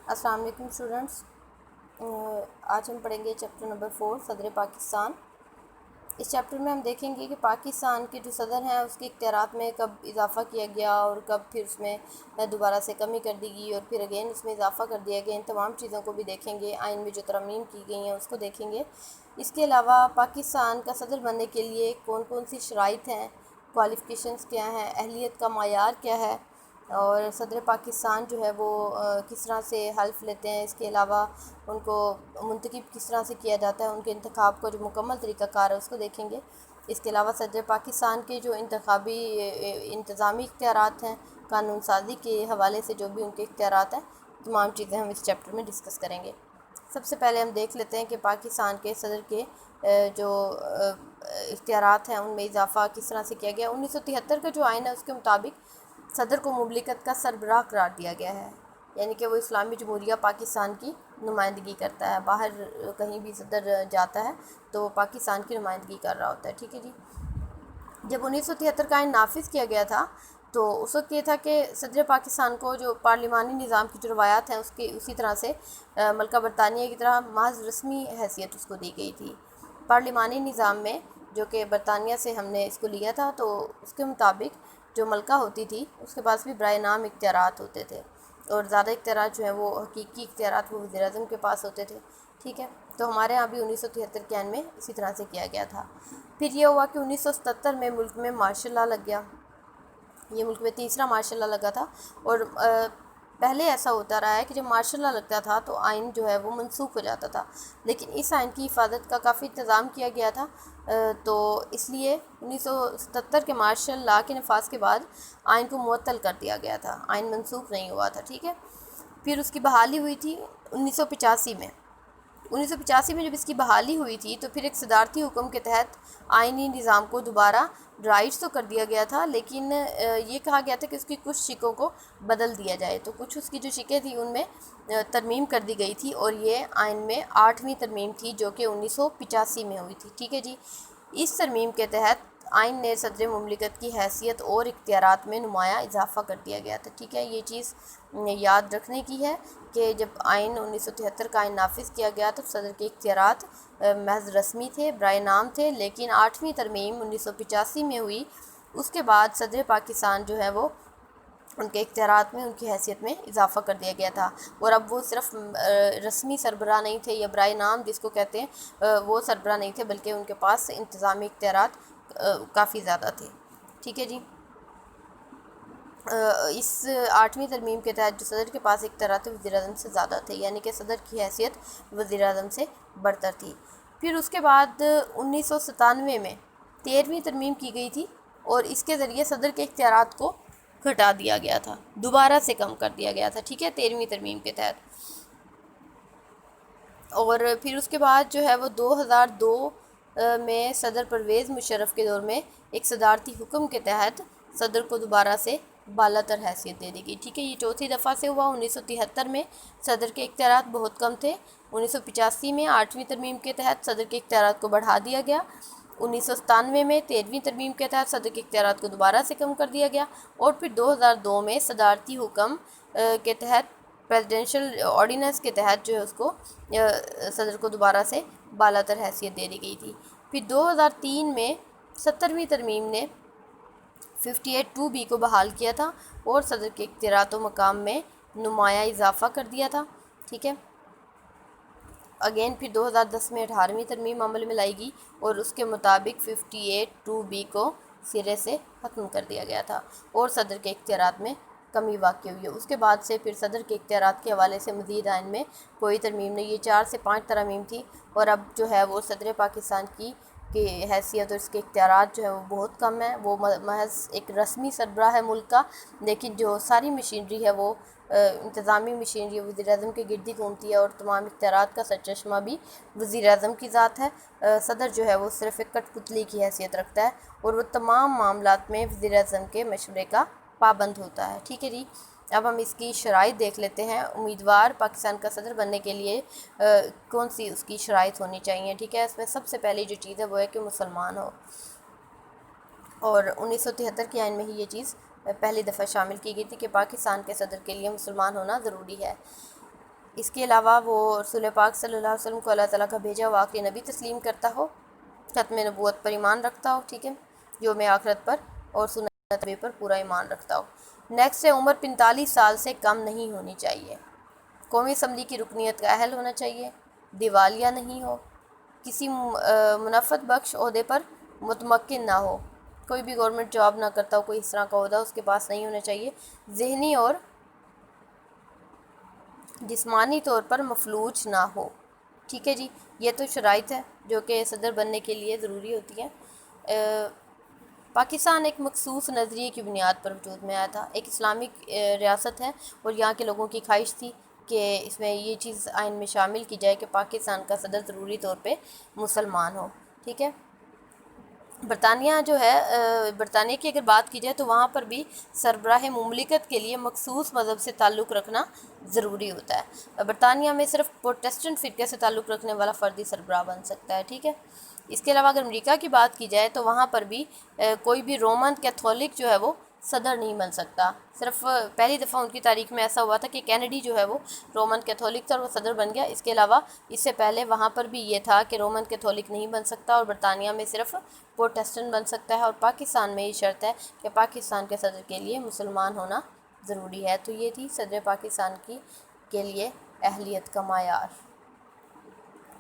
السلام علیکم اسٹوڈنٹس، آج ہم پڑھیں گے چیپٹر نمبر 4 صدر پاکستان۔ اس چیپٹر میں ہم دیکھیں گے کہ پاکستان کے جو صدر ہیں اس کے اختیارات میں کب اضافہ کیا گیا اور کب پھر اس میں دوبارہ سے کمی کر دی گئی اور پھر اگین اس میں اضافہ کر دیا گیا۔ ان تمام چیزوں کو بھی دیکھیں گے، آئین میں جو ترامیم کی گئی ہیں اس کو دیکھیں گے۔ اس کے علاوہ پاکستان کا صدر بننے کے لیے کون کون سی شرائط ہیں، کوالیفیکیشنز کیا ہیں، اہلیت کا معیار کیا ہے، اور صدر پاکستان جو ہے وہ کس طرح سے حلف لیتے ہیں، اس کے علاوہ ان کو منتخب کس طرح سے کیا جاتا ہے، ان کے انتخاب کا جو مکمل طریقہ کار ہے اس کو دیکھیں گے۔ اس کے علاوہ صدر پاکستان کے جو انتخابی انتظامی اختیارات ہیں، قانون سازی کے حوالے سے جو بھی ان کے اختیارات ہیں، تمام چیزیں ہم اس چیپٹر میں ڈسکس کریں گے۔ سب سے پہلے ہم دیکھ لیتے ہیں کہ پاکستان کے صدر کے جو اختیارات ہیں ان میں اضافہ کس طرح سے کیا گیا۔ 1973 کا جو آئین ہے اس کے مطابق صدر کو مملکت کا سربراہ قرار دیا گیا ہے، یعنی کہ وہ اسلامی جمہوریہ پاکستان کی نمائندگی کرتا ہے۔ باہر کہیں بھی صدر جاتا ہے تو وہ پاکستان کی نمائندگی کر رہا ہوتا ہے، ٹھیک ہے جی۔ جب 1973 کا آئین نافذ کیا گیا تھا تو اس وقت یہ تھا کہ صدر پاکستان کو جو پارلیمانی نظام کی جو روایات ہیں اسی طرح سے ملکہ برطانیہ کی طرح محض رسمی حیثیت اس کو دی گئی تھی۔ پارلیمانی نظام میں جو کہ برطانیہ سے ہم نے اس کو لیا تھا، تو اس کے مطابق جو ملکہ ہوتی تھی اس کے پاس بھی برائے نام اختیارات ہوتے تھے، اور زیادہ اختیارات جو ہیں وہ حقیقی اختیارات وہ وزیر اعظم کے پاس ہوتے تھے، ٹھیک ہے۔ تو ہمارے ہاں بھی 1973 کے آئین میں اسی طرح سے کیا گیا تھا۔ پھر یہ ہوا کہ 1977 میں ملک میں مارشل لا لگ گیا۔ یہ ملک میں تیسرا مارشل لا لگا تھا، اور پہلے ایسا ہوتا رہا ہے کہ جب مارشل لا لگتا تھا تو آئین جو ہے وہ منسوخ ہو جاتا تھا، لیکن اس آئین کی حفاظت کا کافی انتظام کیا گیا تھا، تو اس لیے 1977 کے مارشل لا کے نفاذ کے بعد آئین کو معطل کر دیا گیا تھا، آئین منسوخ نہیں ہوا تھا، ٹھیک ہے۔ پھر اس کی بحالی ہوئی تھی 1985 میں۔ 1985 میں جب اس کی بحالی ہوئی تھی تو پھر ایک صدارتی حکم کے تحت آئینی نظام کو دوبارہ رائج تو کر دیا گیا تھا، لیکن یہ کہا گیا تھا کہ اس کی کچھ شقوں کو بدل دیا جائے، تو کچھ اس کی جو شقیں تھیں ان میں ترمیم کر دی گئی تھی، اور یہ آئین میں 8ویں ترمیم تھی جو کہ 1985 میں ہوئی تھی، ٹھیک ہے جی۔ اس ترمیم کے تحت آئین نے صدر مملکت کی حیثیت اور اختیارات میں نمایاں اضافہ کر دیا گیا تھا، ٹھیک ہے۔ یہ چیز یاد رکھنے کی ہے کہ جب آئین 1973 کا آئین نافذ کیا گیا تو صدر کے اختیارات محض رسمی تھے، برائے نام تھے، لیکن 8ویں ترمیم 1985 میں ہوئی، اس کے بعد صدر پاکستان جو ہے وہ ان کے اختیارات میں، ان کی حیثیت میں اضافہ کر دیا گیا تھا، اور اب وہ صرف رسمی سربراہ نہیں تھے یا برائے نام جس کو کہتے ہیں وہ سربراہ نہیں تھے، بلکہ ان کے پاس انتظامی اختیارات کافی زیادہ تھے، ٹھیک ہے جی۔ اس 8ویں ترمیم کے تحت جو صدر کے پاس اختیارات وزیر اعظم سے زیادہ تھے، یعنی کہ صدر کی حیثیت وزیر اعظم سے برتر تھی۔ پھر اس کے بعد 1997 میں 13ویں ترمیم کی گئی تھی، اور اس کے ذریعے صدر کے اختیارات کو گھٹا دیا گیا تھا، دوبارہ سے کم کر دیا گیا تھا، ٹھیک ہے، 13ویں ترمیم کے تحت۔ اور پھر اس کے بعد جو ہے وہ 2002 میں صدر پرویز مشرف کے دور میں ایک صدارتی حکم کے تحت صدر کو دوبارہ سے بالا تر حیثیت دے دی گئی، ٹھیک ہے۔ یہ چوتھی دفعہ سے ہوا۔ 1973 میں صدر کے اختیارات بہت کم تھے، 1985 میں 8ویں ترمیم کے تحت صدر کے اختیارات کو بڑھا دیا گیا، 1997 میں 13ویں ترمیم کے تحت صدر کے اختیارات کو دوبارہ سے کم کر دیا گیا، اور پھر 2002 میں صدارتی حکم کے تحت پریزیڈنشل آرڈیننس کے تحت جو ہے اس کو صدر کو دوبارہ سے بالا تر حیثیت دے دی گئی تھی۔ پھر 2003 میں 70ویں ترمیم نے 58(2)B کو بحال کیا تھا، اور صدر کے اختیارات و مقام میں نمایاں اضافہ کر دیا تھا، ٹھیک ہے۔ اگین پھر 2010 میں 18ویں ترمیم عمل میں لائی گئی، اور اس کے مطابق 58(2)B کو سرے سے ختم کر دیا گیا تھا، اور صدر کے اختیارات میں کمی واقع ہوئی ہے۔ اس کے بعد سے پھر صدر کے اختیارات کے حوالے سے مزید آئین میں کوئی ترمیم نہیں، یہ 4 سے 5 ترامیم تھی، اور اب جو ہے وہ صدر پاکستان کی حیثیت اور اس کے اختیارات جو ہے وہ بہت کم ہیں۔ وہ محض ایک رسمی سربراہ ہے ملک کا، لیکن جو ساری مشینری ہے وہ انتظامی مشینری وزیر اعظم کے گرد ہی گھومتی ہے، اور تمام اختیارات کا سرچشمہ بھی وزیر اعظم کی ذات ہے۔ صدر جو ہے وہ صرف ایک کٹ پتلی کی حیثیت رکھتا ہے، اور وہ تمام معاملات میں وزیر اعظم کے مشورے کا پابند ہوتا ہے، ٹھیک ہے جی۔ اب ہم اس کی شرائط دیکھ لیتے ہیں۔ امیدوار پاکستان کا صدر بننے کے لیے کون سی اس کی شرائط ہونی چاہیے، ٹھیک ہے۔ اس میں سب سے پہلی جو چیز ہے وہ ہے کہ مسلمان ہو، اور 1973 کے آئین میں ہی یہ چیز پہلی دفعہ شامل کی گئی تھی کہ پاکستان کے صدر کے لیے مسلمان ہونا ضروری ہے۔ اس کے علاوہ وہ رسول پاک صلی اللہ علیہ وسلم کو اللہ تعالیٰ کا بھیجا ہوا آخری نبی تسلیم کرتا ہو، ختم نبوت پر ایمان رکھتا ہو، ٹھیک ہے، یوم آخرت پر اور سنت نبی پر پورا ایمان رکھتا ہو۔ نیکسٹ ہے عمر 45 سال سے کم نہیں ہونی چاہیے، قومی اسمبلی کی رکنیت کا اہل ہونا چاہیے، دیوالیہ نہیں ہو، کسی منفعت بخش عہدے پر متمکن نہ ہو، کوئی بھی گورنمنٹ جاب نہ کرتا ہو، کوئی اس طرح کا عہدہ اس کے پاس نہیں ہونا چاہیے، ذہنی اور جسمانی طور پر مفلوج نہ ہو، ٹھیک ہے جی۔ یہ تو شرائط ہے جو کہ صدر بننے کے لیے ضروری ہوتی ہیں۔ پاکستان ایک مخصوص نظریے کی بنیاد پر وجود میں آیا تھا، ایک اسلامک ریاست ہے اور یہاں کے لوگوں کی خواہش تھی کہ اس میں یہ چیز آئین میں شامل کی جائے کہ پاکستان کا صدر ضروری طور پہ مسلمان ہو، ٹھیک ہے۔ برطانیہ جو ہے، برطانیہ کی اگر بات کی جائے تو وہاں پر بھی سربراہ مملکت کے لیے مخصوص مذہب سے تعلق رکھنا ضروری ہوتا ہے۔ برطانیہ میں صرف پروٹسٹنٹ فرقے سے تعلق رکھنے والا فردی سربراہ بن سکتا ہے، ٹھیک ہے۔ اس کے علاوہ اگر امریکہ کی بات کی جائے تو وہاں پر بھی کوئی بھی رومن کیتھولک جو ہے وہ صدر نہیں بن سکتا۔ صرف پہلی دفعہ ان کی تاریخ میں ایسا ہوا تھا کہ کینیڈی جو ہے وہ رومن کیتھولک تھا اور وہ صدر بن گیا۔ اس کے علاوہ اس سے پہلے وہاں پر بھی یہ تھا کہ رومن کیتھولک نہیں بن سکتا اور برطانیہ میں صرف پروٹسٹنٹ بن سکتا ہے، اور پاکستان میں یہ شرط ہے کہ پاکستان کے صدر کے لیے مسلمان ہونا ضروری ہے۔ تو یہ تھی صدر پاکستان کے لیے اہلیت کا معیار۔